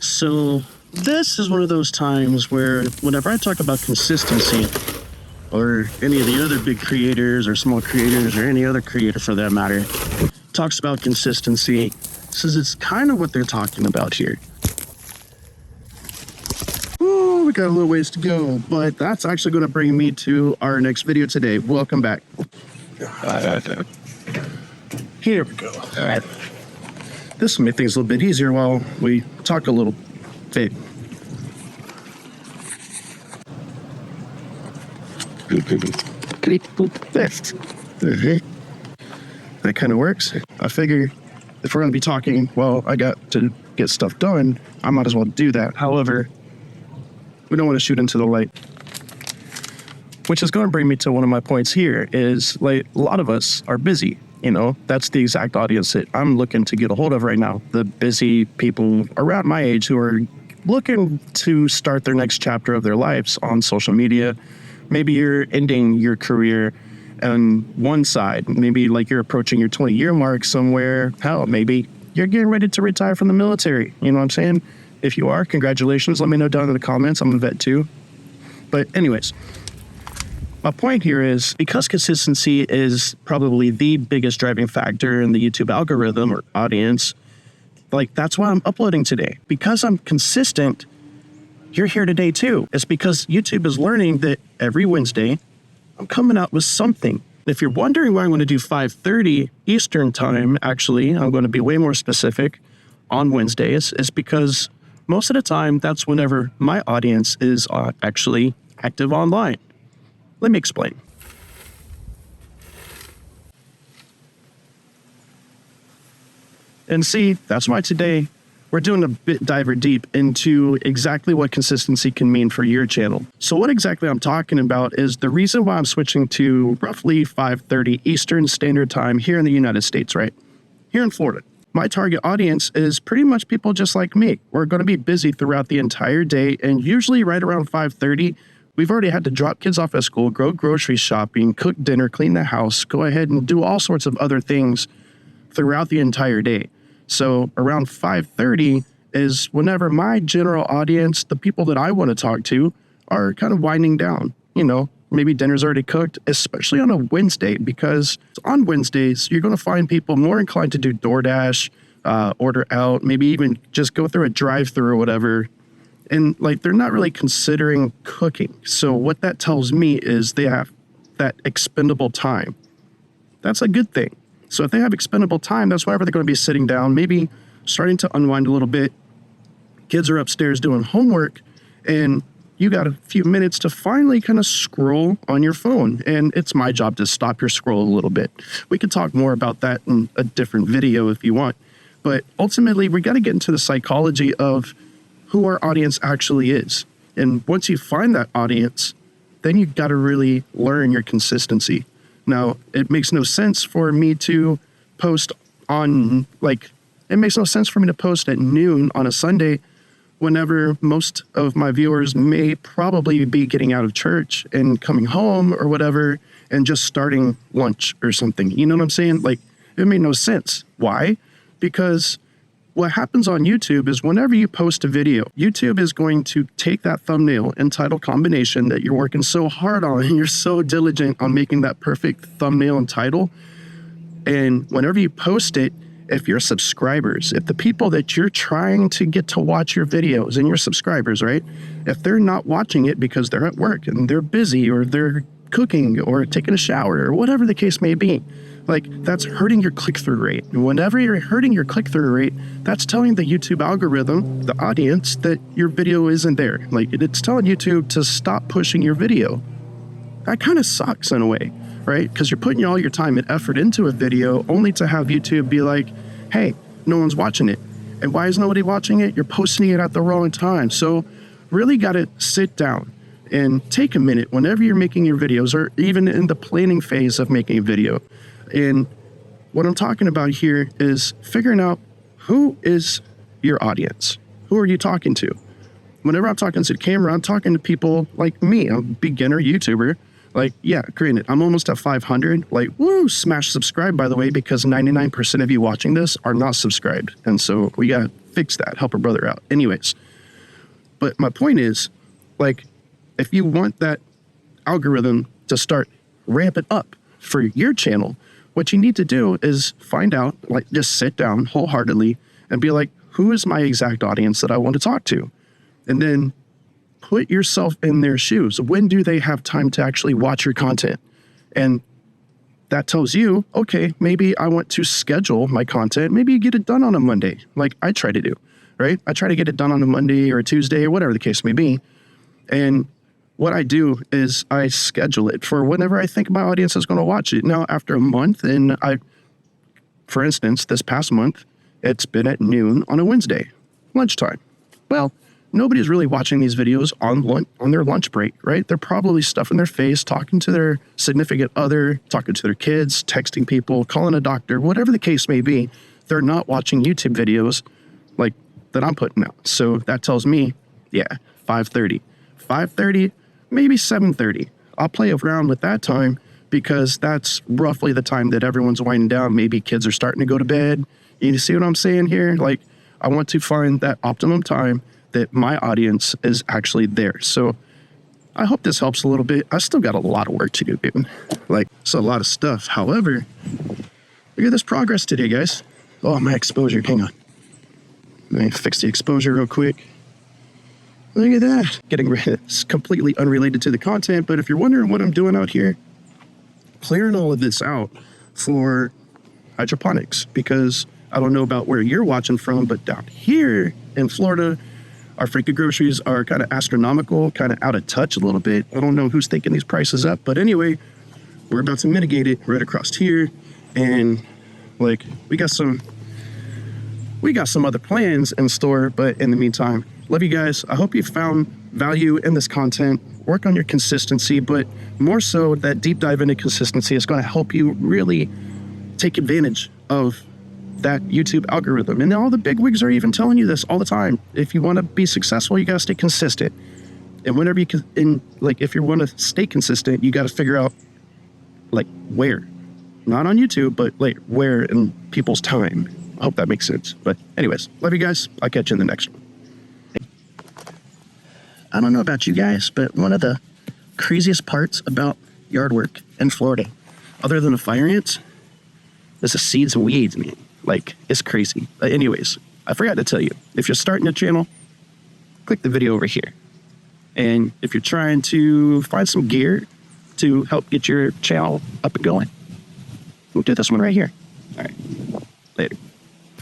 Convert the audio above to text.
So this is one of those times where whenever I talk about consistency, or any of the other big creators or small creators or any other creator for that matter, talks about consistency, says it's kind of what they're talking about here. Oh, we got a little ways to go, but that's actually going to bring me to our next video today. Welcome back. Here we go. All right. This will make things a little bit easier while we talk a little bit. That kind of works. I figure if we're going to be talking, well, I got to get stuff done, I might as well do that. However, we don't want to shoot into the light. Which is going to bring me to one of my points here is, like, a lot of us are busy. You know, that's the exact audience that I'm looking to get a hold of right now. The busy people around my age who are looking to start their next chapter of their lives on social media. Maybe you're ending your career on one side. Maybe like you're approaching your 20-year mark somewhere. Hell, maybe you're getting ready to retire from the military. You know what I'm saying? If you are, congratulations. Let me know down in the comments. I'm a vet too. But anyways, my point here is because consistency is probably the biggest driving factor in the YouTube algorithm or audience, like that's why I'm uploading today. Because I'm consistent, you're here today too. It's because YouTube is learning that every Wednesday I'm coming out with something. If you're wondering why I'm going to do 5:30 Eastern time, actually, I'm going to be way more specific on Wednesdays, is because most of the time that's whenever my audience is actually active online. Let me explain. And see, that's why today we're doing a bit diver deep into exactly what consistency can mean for your channel. So what exactly I'm talking about is the reason why I'm switching to roughly 5:30 Eastern Standard Time here in the United States, right? Here in Florida. My target audience is pretty much people just like me. We're going to be busy throughout the entire day, and usually right around 5:30, we've already had to drop kids off at school, go grocery shopping, cook dinner, clean the house, go ahead and do all sorts of other things throughout the entire day. So around 5:30 is whenever my general audience, the people that I want to talk to, are kind of winding down. You know, maybe dinner's already cooked, especially on a Wednesday, because on Wednesdays, you're going to find people more inclined to do DoorDash, order out, maybe even just go through a drive-thru or whatever. And like, they're not really considering cooking. So what that tells me is they have that expendable time. That's a good thing. So if they have expendable time, that's whenever they're going to be sitting down, maybe starting to unwind a little bit. Kids are upstairs doing homework, and you got a few minutes to finally kind of scroll on your phone. And it's my job to stop your scroll a little bit. We could talk more about that in a different video if you want. But ultimately, we got to get into the psychology of who our audience actually is. And once you find that audience, then you got to really learn your consistency. Now, it makes no sense for me to post on, it makes no sense for me to post at noon on a Sunday whenever most of my viewers may probably be getting out of church and coming home or whatever and just starting lunch or something. You know what I'm saying? Like, it made no sense. Why? Because what happens on YouTube is whenever you post a video, YouTube is going to take that thumbnail and title combination that you're working so hard on and you're so diligent on making that perfect thumbnail and title. And whenever you post it, if your subscribers, if the people that you're trying to get to watch your videos and your subscribers, right? If they're not watching it because they're at work and they're busy or they're cooking or taking a shower or whatever the case may be, like, that's hurting your click-through rate. And whenever you're hurting your click-through rate, that's telling the YouTube algorithm, the audience, that your video isn't there. Like, it's telling YouTube to stop pushing your video. That kind of sucks in a way, right? Because you're putting all your time and effort into a video only to have YouTube be like, hey, no one's watching it. And why is nobody watching it? You're posting it at the wrong time. So really got to sit down and take a minute whenever you're making your videos, or even in the planning phase of making a video. And what I'm talking about here is figuring out who is your audience. Who are you talking to? Whenever I'm talking to the camera, I'm talking to people like me. I'm a beginner YouTuber. Like, yeah, granted, I'm almost at 500. Like, woo, smash subscribe, by the way, because 99% of you watching this are not subscribed. And so we got fix that, help a brother out. Anyways, but my point is, like, if you want that algorithm to start ramping up for your channel, what you need to do is find out, like, just sit down wholeheartedly and be like, who is my exact audience that I want to talk to? And then put yourself in their shoes. When do they have time to actually watch your content? And that tells you, okay, maybe I want to schedule my content. Maybe you get it done on a Monday, like I try to do, right? I try to get it done on a Monday or a Tuesday or whatever the case may be. And what I do is I schedule it for whenever I think my audience is going to watch it. Now, after a month, and for instance, this past month, it's been at noon on a Wednesday, lunchtime. Well, nobody's really watching these videos on their lunch break, right? They're probably stuffing their face, talking to their significant other, talking to their kids, texting people, calling a doctor, whatever the case may be. They're not watching YouTube videos like that I'm putting out. So that tells me, yeah, 5:30, maybe 7:30. I'll play around with that time because that's roughly the time that everyone's winding down. Maybe kids are starting to go to bed. You see what I'm saying here? Like, I want to find that optimum time that my audience is actually there. So I hope this helps a little bit. I still got a lot of work to do, dude. Like, it's a lot of stuff. However, look at this progress today, guys. Oh, my exposure. Hang on. Let me fix the exposure real quick. Look at that. Getting rid of it's completely unrelated to the content, but if you're wondering what I'm doing out here, clearing all of this out for hydroponics, because I don't know about where you're watching from, but down here in Florida, our freaking groceries are kind of astronomical, kind of out of touch a little bit. I don't know who's thinking these prices up, but anyway, we're about to mitigate it right across here. And like, we got some other plans in store, but in the meantime, love you guys. I hope you found value in this content. Work on your consistency, but more so that deep dive into consistency is going to help you really take advantage of that YouTube algorithm. And all the big wigs are even telling you this all the time. If you want to be successful, you got to stay consistent. And whenever you can, if you want to stay consistent, you got to figure out like where, not on YouTube, but like where in people's time. I hope that makes sense. But anyways, love you guys. I'll catch you in the next one. I don't know about you guys, but one of the craziest parts about yard work in Florida, other than the fire ants, is the seeds and weeds, man. Like, it's crazy. Anyways, I forgot to tell you, if you're starting a channel, click the video over here. And if you're trying to find some gear to help get your channel up and going, we'll do this one right here. All right, later.